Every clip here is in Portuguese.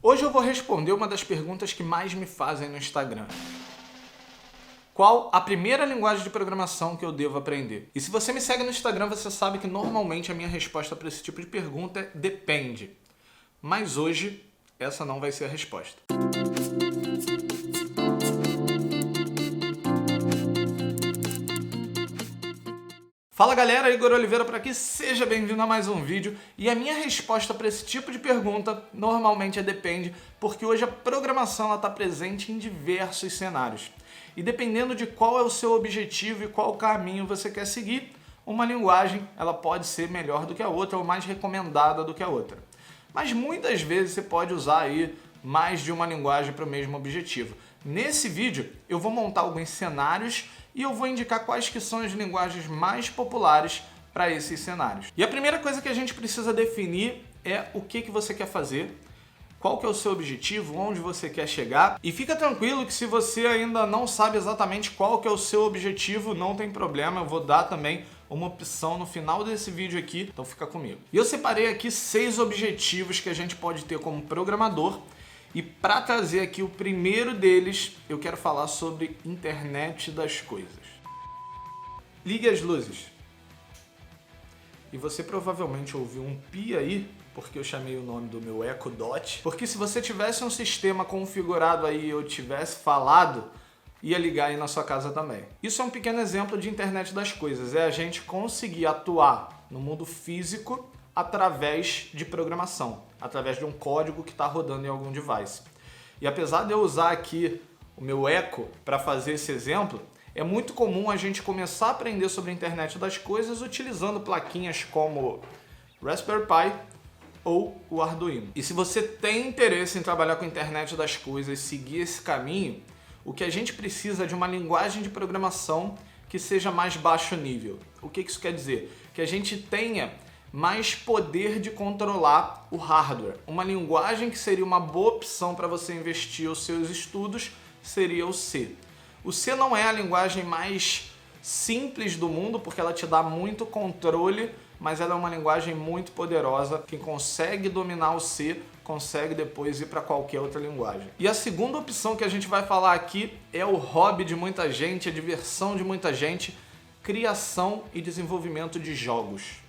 Hoje eu vou responder uma das perguntas que mais me fazem no Instagram. Qual a primeira linguagem de programação que eu devo aprender? E se você me segue no Instagram, você sabe que normalmente a minha resposta para esse tipo de pergunta é depende. Mas hoje, essa não vai ser a resposta. Fala galera, Igor Oliveira por aqui, seja bem-vindo a mais um vídeo. E a minha resposta para esse tipo de pergunta normalmente é depende, porque hoje a programação está presente em diversos cenários. E dependendo de qual é o seu objetivo e qual caminho você quer seguir, uma linguagem ela pode ser melhor do que a outra ou mais recomendada do que a outra. Mas muitas vezes você pode usar aí mais de uma linguagem para o mesmo objetivo. Nesse vídeo eu vou montar alguns cenários e eu vou indicar quais que são as linguagens mais populares para esses cenários. E a primeira coisa que a gente precisa definir é o que você quer fazer, qual que é o seu objetivo, onde você quer chegar. E fica tranquilo que se você ainda não sabe exatamente qual que é o seu objetivo, não tem problema, eu vou dar também uma opção no final desse vídeo aqui, então fica comigo. E eu separei aqui 6 objetivos que a gente pode ter como programador. E para trazer aqui o primeiro deles, eu quero falar sobre internet das coisas. Ligue as luzes. E você provavelmente ouviu um pi aí, porque eu chamei o nome do meu Echo Dot. Porque se você tivesse um sistema configurado aí e eu tivesse falado, ia ligar aí na sua casa também. Isso é um pequeno exemplo de internet das coisas. É a gente conseguir atuar no mundo físico através de programação, através de um código que está rodando em algum device. E apesar de eu usar aqui o meu Echo para fazer esse exemplo, é muito comum a gente começar a aprender sobre a internet das coisas utilizando plaquinhas como Raspberry Pi ou o Arduino. E se você tem interesse em trabalhar com a internet das coisas e seguir esse caminho, o que a gente precisa é de uma linguagem de programação que seja mais baixo nível. O que isso quer dizer? Que a gente tenha mais poder de controlar o hardware. Uma linguagem que seria uma boa opção para você investir os seus estudos seria o C. O C não é a linguagem mais simples do mundo, porque ela te dá muito controle, mas ela é uma linguagem muito poderosa. Quem consegue dominar o C, consegue depois ir para qualquer outra linguagem. E a segunda opção que a gente vai falar aqui é o hobby de muita gente, a diversão de muita gente, criação e desenvolvimento de jogos.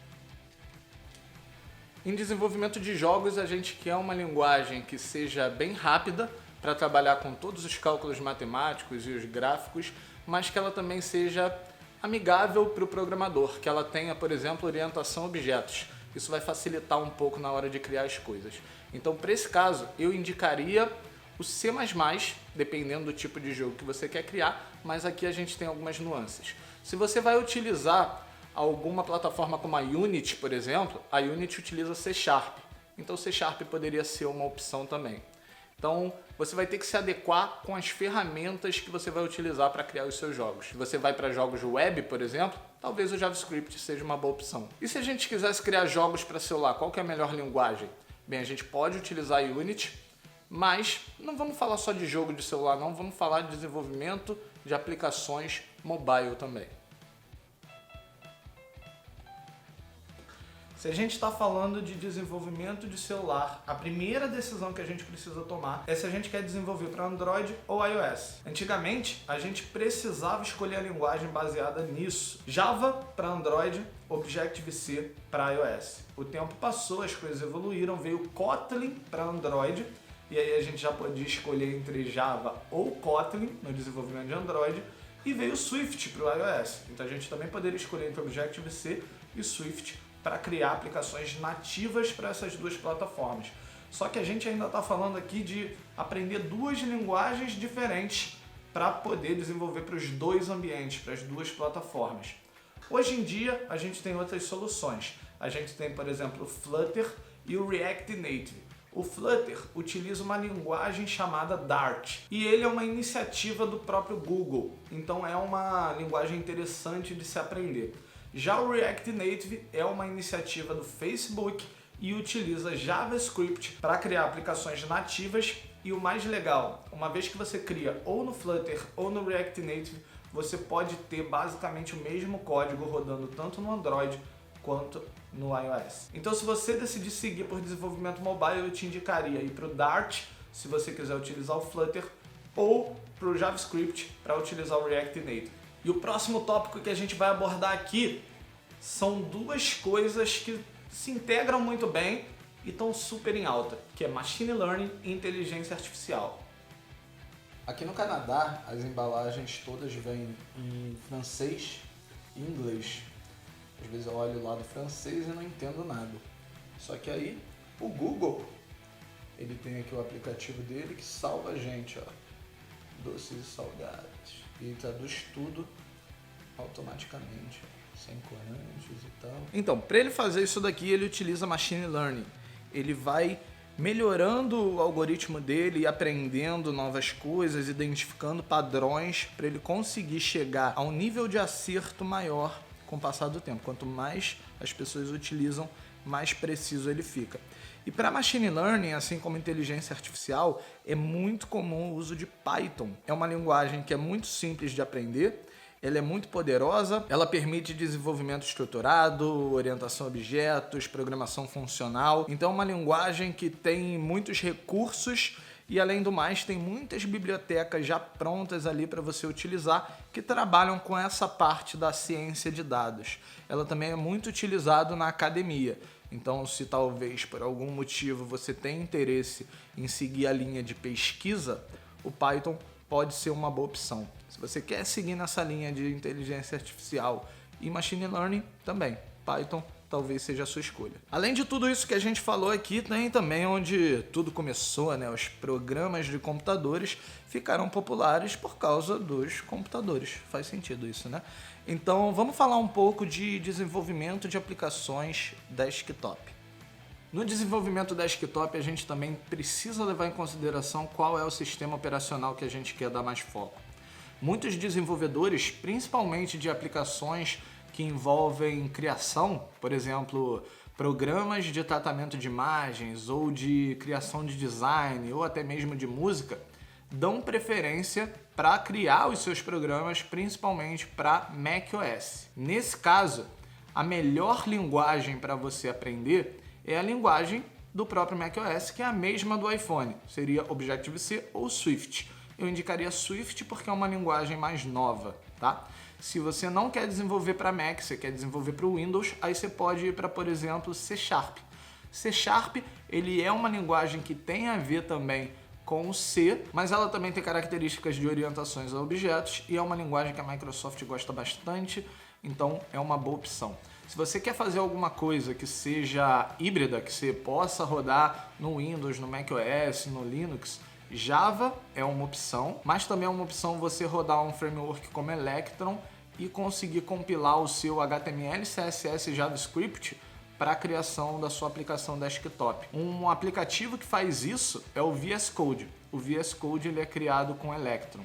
Em desenvolvimento de jogos, a gente quer uma linguagem que seja bem rápida para trabalhar com todos os cálculos matemáticos e os gráficos, mas que ela também seja amigável para o programador, que ela tenha, por exemplo, orientação a objetos. Isso vai facilitar um pouco na hora de criar as coisas. Então, para esse caso, eu indicaria o C++, dependendo do tipo de jogo que você quer criar, mas aqui a gente tem algumas nuances. Se você vai utilizar alguma plataforma como a Unity, por exemplo, a Unity utiliza C#. Então C# poderia ser uma opção também. Então você vai ter que se adequar com as ferramentas que você vai utilizar para criar os seus jogos. Se você vai para jogos web, por exemplo, talvez o JavaScript seja uma boa opção. E se a gente quisesse criar jogos para celular, qual que é a melhor linguagem? Bem, a gente pode utilizar a Unity, mas não vamos falar só de jogo de celular, não. Vamos falar de desenvolvimento de aplicações mobile também. Se a gente está falando de desenvolvimento de celular, a primeira decisão que a gente precisa tomar é se a gente quer desenvolver para Android ou iOS. Antigamente, a gente precisava escolher a linguagem baseada nisso. Java para Android, Objective-C para iOS. O tempo passou, as coisas evoluíram, veio Kotlin para Android, e aí a gente já podia escolher entre Java ou Kotlin no desenvolvimento de Android, e veio Swift para o iOS. Então a gente também poderia escolher entre Objective-C e Swift para criar aplicações nativas para essas duas plataformas. Só que a gente ainda está falando aqui de aprender duas linguagens diferentes para poder desenvolver para os dois ambientes, para as duas plataformas. Hoje em dia, a gente tem outras soluções. A gente tem, por exemplo, o Flutter e o React Native. O Flutter utiliza uma linguagem chamada Dart e ele é uma iniciativa do próprio Google, então é uma linguagem interessante de se aprender. Já o React Native é uma iniciativa do Facebook e utiliza JavaScript para criar aplicações nativas e o mais legal, uma vez que você cria ou no Flutter ou no React Native, você pode ter basicamente o mesmo código rodando tanto no Android quanto no iOS. Então, se você decidir seguir por desenvolvimento mobile, eu te indicaria ir para o Dart, se você quiser utilizar o Flutter, ou para o JavaScript para utilizar o React Native. E o próximo tópico que a gente vai abordar aqui são duas coisas que se integram muito bem e estão super em alta, que é Machine Learning e Inteligência Artificial. Aqui no Canadá, as embalagens todas vêm em francês e inglês. Às vezes eu olho lá do francês e não entendo nada. Só que aí, o Google, ele tem aqui o aplicativo dele que salva a gente, ó. Doces e salgados. E traduz tudo automaticamente, ó, sem corantes e tal. Então, para ele fazer isso daqui, ele utiliza Machine Learning. Ele vai melhorando o algoritmo dele e aprendendo novas coisas, identificando padrões para ele conseguir chegar a um nível de acerto maior com o passar do tempo. Quanto mais as pessoas utilizam, mais preciso ele fica. E para Machine Learning, assim como inteligência artificial, é muito comum o uso de Python. É uma linguagem que é muito simples de aprender, ela é muito poderosa, ela permite desenvolvimento estruturado, orientação a objetos, programação funcional. Então é uma linguagem que tem muitos recursos e, além do mais, tem muitas bibliotecas já prontas ali para você utilizar que trabalham com essa parte da ciência de dados. Ela também é muito utilizada na academia. Então, se talvez por algum motivo você tenha interesse em seguir a linha de pesquisa, o Python pode ser uma boa opção. Se você quer seguir nessa linha de inteligência artificial e machine learning, também, Python talvez seja a sua escolha. Além de tudo isso que a gente falou aqui, tem também onde tudo começou, né? Os programas de computadores ficaram populares por causa dos computadores. Faz sentido isso, né? Então, vamos falar um pouco de desenvolvimento de aplicações desktop. No desenvolvimento desktop, a gente também precisa levar em consideração qual é o sistema operacional que a gente quer dar mais foco. Muitos desenvolvedores, principalmente de aplicações que envolvem criação, por exemplo, programas de tratamento de imagens ou de criação de design ou até mesmo de música, dão preferência para criar os seus programas, principalmente para macOS. Nesse caso, a melhor linguagem para você aprender é a linguagem do próprio macOS, que é a mesma do iPhone. Seria Objective-C ou Swift. Eu indicaria Swift porque é uma linguagem mais nova, tá? Se você não quer desenvolver para Mac, você quer desenvolver para o Windows, aí você pode ir para, por exemplo, C#. C#, ele é uma linguagem que tem a ver também com o C, mas ela também tem características de orientações a objetos e é uma linguagem que a Microsoft gosta bastante, então é uma boa opção. Se você quer fazer alguma coisa que seja híbrida, que você possa rodar no Windows, no macOS, no Linux, Java é uma opção, mas também é uma opção você rodar um framework como Electron e conseguir compilar o seu HTML, CSS e JavaScript para a criação da sua aplicação desktop. Um aplicativo que faz isso é o VS Code. O VS Code ele é criado com Electron.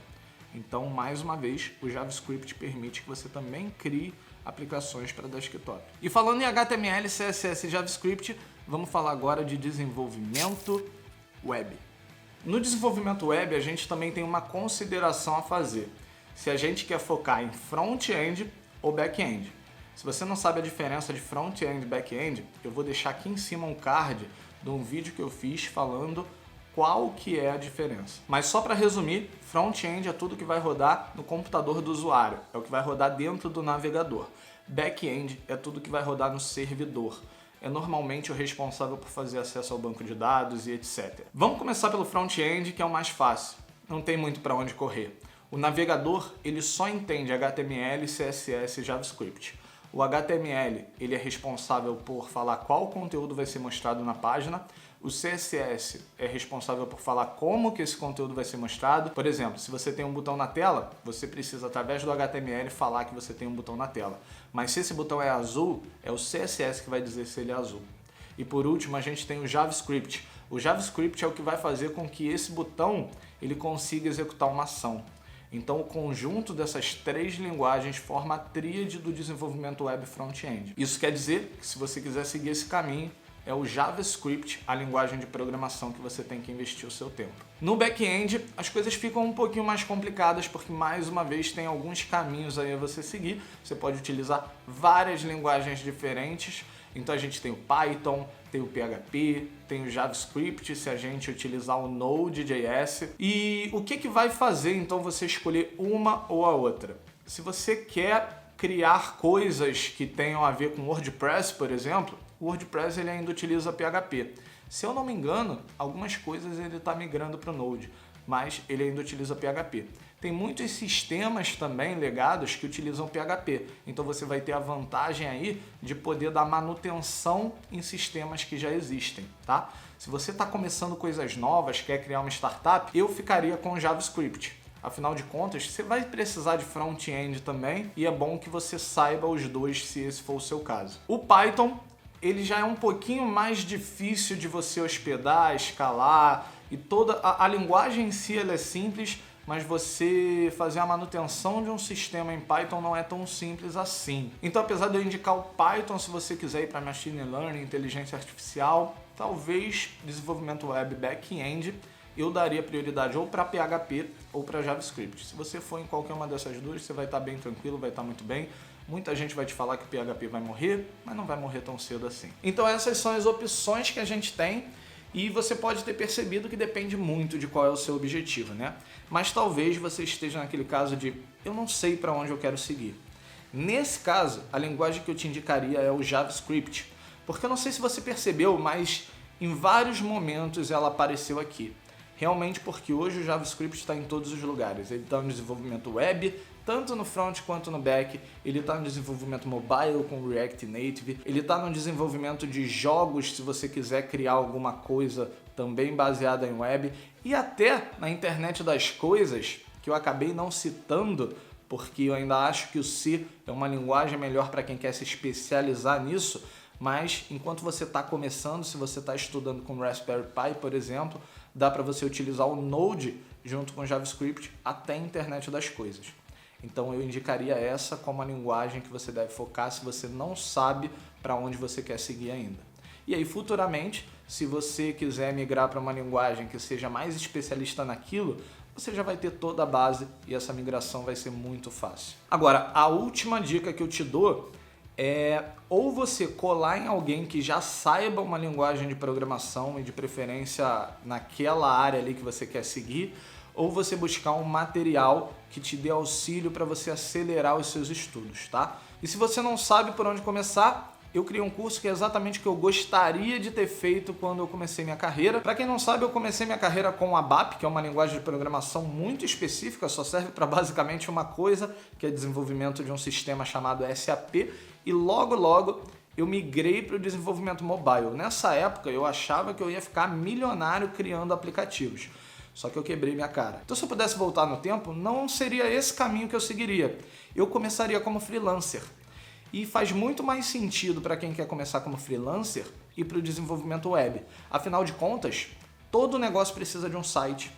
Então, mais uma vez, o JavaScript permite que você também crie aplicações para desktop. E falando em HTML, CSS e JavaScript, vamos falar agora de desenvolvimento web. No desenvolvimento web, a gente também tem uma consideração a fazer. Se a gente quer focar em front-end ou back-end. Se você não sabe a diferença de front-end e back-end, eu vou deixar aqui em cima um card de um vídeo que eu fiz falando qual que é a diferença. Mas só para resumir, front-end é tudo que vai rodar no computador do usuário, é o que vai rodar dentro do navegador. Back-end é tudo que vai rodar no servidor. É normalmente o responsável por fazer acesso ao banco de dados e etc. Vamos começar pelo front-end, que é o mais fácil. Não tem muito para onde correr. O navegador ele só entende HTML, CSS e JavaScript. O HTML ele é responsável por falar qual conteúdo vai ser mostrado na página. O CSS é responsável por falar como que esse conteúdo vai ser mostrado. Por exemplo, se você tem um botão na tela, você precisa, através do HTML, falar que você tem um botão na tela. Mas se esse botão é azul, é o CSS que vai dizer se ele é azul. E por último, a gente tem o JavaScript. O JavaScript é o que vai fazer com que esse botão ele consiga executar uma ação. Então, o conjunto dessas três linguagens forma a tríade do desenvolvimento web front-end. Isso quer dizer que se você quiser seguir esse caminho, é o JavaScript, a linguagem de programação que você tem que investir o seu tempo. No back-end, as coisas ficam um pouquinho mais complicadas porque, mais uma vez, tem alguns caminhos aí a você seguir. Você pode utilizar várias linguagens diferentes. Então a gente tem o Python, tem o PHP, tem o JavaScript, se a gente utilizar o Node.js. E o que vai fazer então você escolher uma ou a outra? Se você quer criar coisas que tenham a ver com WordPress, por exemplo, o WordPress ele ainda utiliza PHP. Se eu não me engano, algumas coisas ele está migrando para o Node, mas ele ainda utiliza PHP. Tem muitos sistemas também legados que utilizam PHP, então você vai ter a vantagem aí de poder dar manutenção em sistemas que já existem, tá? Se você está começando coisas novas, quer criar uma startup, eu ficaria com o JavaScript. Afinal de contas, você vai precisar de front-end também e é bom que você saiba os dois se esse for o seu caso. O Python, ele já é um pouquinho mais difícil de você hospedar, escalar e toda a linguagem em si ela é simples, mas você fazer a manutenção de um sistema em Python não é tão simples assim. Então, apesar de eu indicar o Python, se você quiser ir para Machine Learning, inteligência artificial, talvez desenvolvimento web back-end, eu daria prioridade ou para PHP ou para JavaScript. Se você for em qualquer uma dessas duas, você vai estar bem tranquilo, vai estar muito bem. Muita gente vai te falar que o PHP vai morrer, mas não vai morrer tão cedo assim. Então essas são as opções que a gente tem e você pode ter percebido que depende muito de qual é o seu objetivo, né? Mas talvez você esteja naquele caso de eu não sei para onde eu quero seguir. Nesse caso, a linguagem que eu te indicaria é o JavaScript, porque eu não sei se você percebeu, mas em vários momentos ela apareceu aqui. Realmente porque hoje o JavaScript está em todos os lugares. Ele está no desenvolvimento web, tanto no front quanto no back. Ele está no desenvolvimento mobile com React Native. Ele está no desenvolvimento de jogos, se você quiser criar alguma coisa também baseada em web. E até na internet das coisas, que eu acabei não citando, porque eu ainda acho que o C é uma linguagem melhor para quem quer se especializar nisso. Mas enquanto você está começando, se você está estudando com Raspberry Pi, por exemplo, dá para você utilizar o Node junto com o JavaScript até a internet das coisas. Então eu indicaria essa como a linguagem que você deve focar se você não sabe para onde você quer seguir ainda. E aí futuramente, se você quiser migrar para uma linguagem que seja mais especialista naquilo, você já vai ter toda a base e essa migração vai ser muito fácil. Agora, a última dica que eu te dou é ou você colar em alguém que já saiba uma linguagem de programação e de preferência naquela área ali que você quer seguir, ou você buscar um material que te dê auxílio para você acelerar os seus estudos, tá? E se você não sabe por onde começar, eu criei um curso que é exatamente o que eu gostaria de ter feito quando eu comecei minha carreira. Para quem não sabe, eu comecei minha carreira com o ABAP, que é uma linguagem de programação muito específica, só serve para basicamente uma coisa, que é desenvolvimento de um sistema chamado SAP, e logo eu migrei para o desenvolvimento mobile. Nessa época eu achava que eu ia ficar milionário criando aplicativos, só que eu quebrei minha cara. Então se eu pudesse voltar no tempo, não seria esse caminho que eu seguiria. Eu começaria como freelancer. E faz muito mais sentido para quem quer começar como freelancer ir para o desenvolvimento web. Afinal de contas, todo negócio precisa de um site,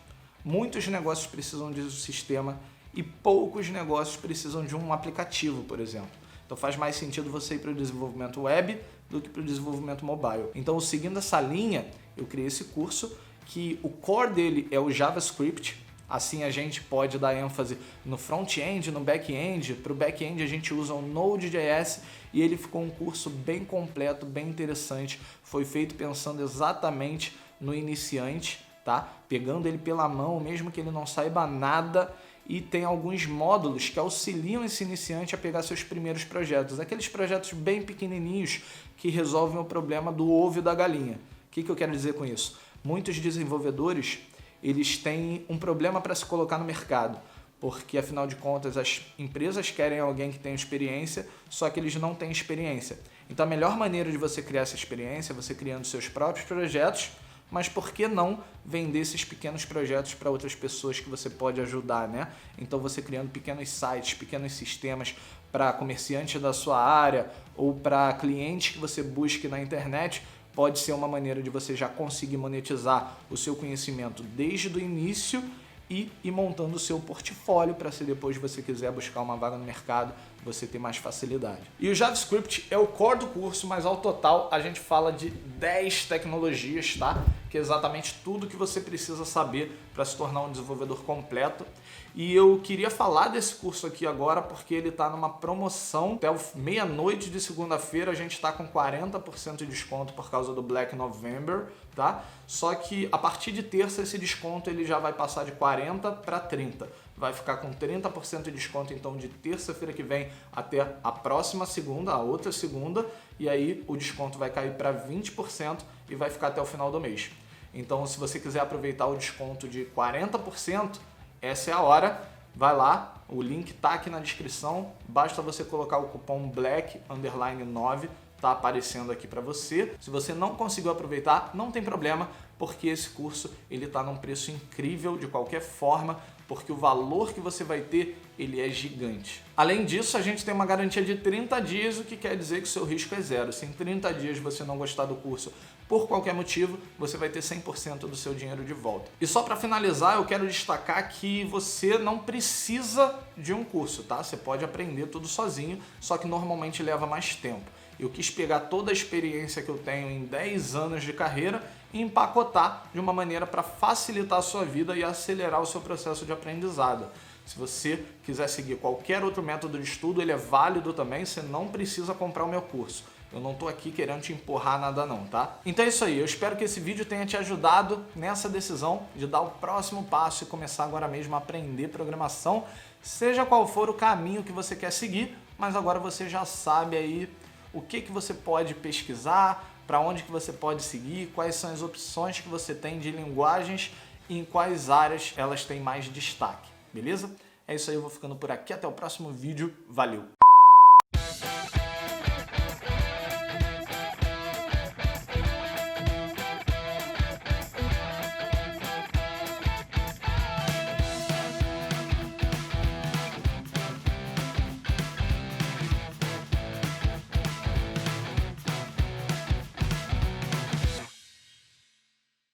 muitos negócios precisam de um sistema e poucos negócios precisam de um aplicativo, por exemplo. Então faz mais sentido você ir para o desenvolvimento web do que para o desenvolvimento mobile. Então, seguindo essa linha, eu criei esse curso que o core dele é o JavaScript. Assim a gente pode dar ênfase no front-end, no back-end. Para o back-end a gente usa o Node.js e ele ficou um curso bem completo, bem interessante. Foi feito pensando exatamente no iniciante, tá? Pegando ele pela mão, mesmo que ele não saiba nada, e tem alguns módulos que auxiliam esse iniciante a pegar seus primeiros projetos. Aqueles projetos bem pequenininhos que resolvem o problema do ovo e da galinha. O que eu quero dizer com isso? Muitos desenvolvedores eles têm um problema para se colocar no mercado, porque afinal de contas as empresas querem alguém que tenha experiência, só que eles não têm experiência. Então a melhor maneira de você criar essa experiência é você criando seus próprios projetos, mas por que não vender esses pequenos projetos para outras pessoas que você pode ajudar, né? Então você criando pequenos sites, pequenos sistemas para comerciantes da sua área ou para clientes que você busque na internet, pode ser uma maneira de você já conseguir monetizar o seu conhecimento desde o início e ir montando o seu portfólio para se depois você quiser buscar uma vaga no mercado, você ter mais facilidade. E o JavaScript é o core do curso, mas ao total a gente fala de 10 tecnologias, tá? Que é exatamente tudo que você precisa saber para se tornar um desenvolvedor completo. E eu queria falar desse curso aqui agora porque ele está numa promoção. Até meia-noite de segunda-feira a gente está com 40% de desconto por causa do Black November, tá? Só que a partir de terça esse desconto ele já vai passar de 40 para 30. Vai ficar com 30% de desconto então de terça-feira que vem até a próxima segunda, a outra segunda, e aí o desconto vai cair para 20% e vai ficar até o final do mês. Então, se você quiser aproveitar o desconto de 40%, essa é a hora. Vai lá, o link tá aqui na descrição, basta você colocar o cupom BLACK_9, tá aparecendo aqui para você. Se você não conseguiu aproveitar, não tem problema, porque esse curso ele tá num preço incrível de qualquer forma, porque o valor que você vai ter, ele é gigante. Além disso, a gente tem uma garantia de 30 dias, o que quer dizer que o seu risco é zero. Se em 30 dias você não gostar do curso por qualquer motivo, você vai ter 100% do seu dinheiro de volta. E só para finalizar, eu quero destacar que você não precisa de um curso, tá? Você pode aprender tudo sozinho, só que normalmente leva mais tempo. Eu quis pegar toda a experiência que eu tenho em 10 anos de carreira e empacotar de uma maneira para facilitar a sua vida e acelerar o seu processo de aprendizado. Se você quiser seguir qualquer outro método de estudo, ele é válido também, você não precisa comprar o meu curso. Eu não estou aqui querendo te empurrar nada não, tá? Então é isso aí, eu espero que esse vídeo tenha te ajudado nessa decisão de dar o próximo passo e começar agora mesmo a aprender programação, seja qual for o caminho que você quer seguir, mas agora você já sabe aí o que você pode pesquisar, para onde que você pode seguir, quais são as opções que você tem de linguagens e em quais áreas elas têm mais destaque, beleza? É isso aí, eu vou ficando por aqui, até o próximo vídeo, valeu!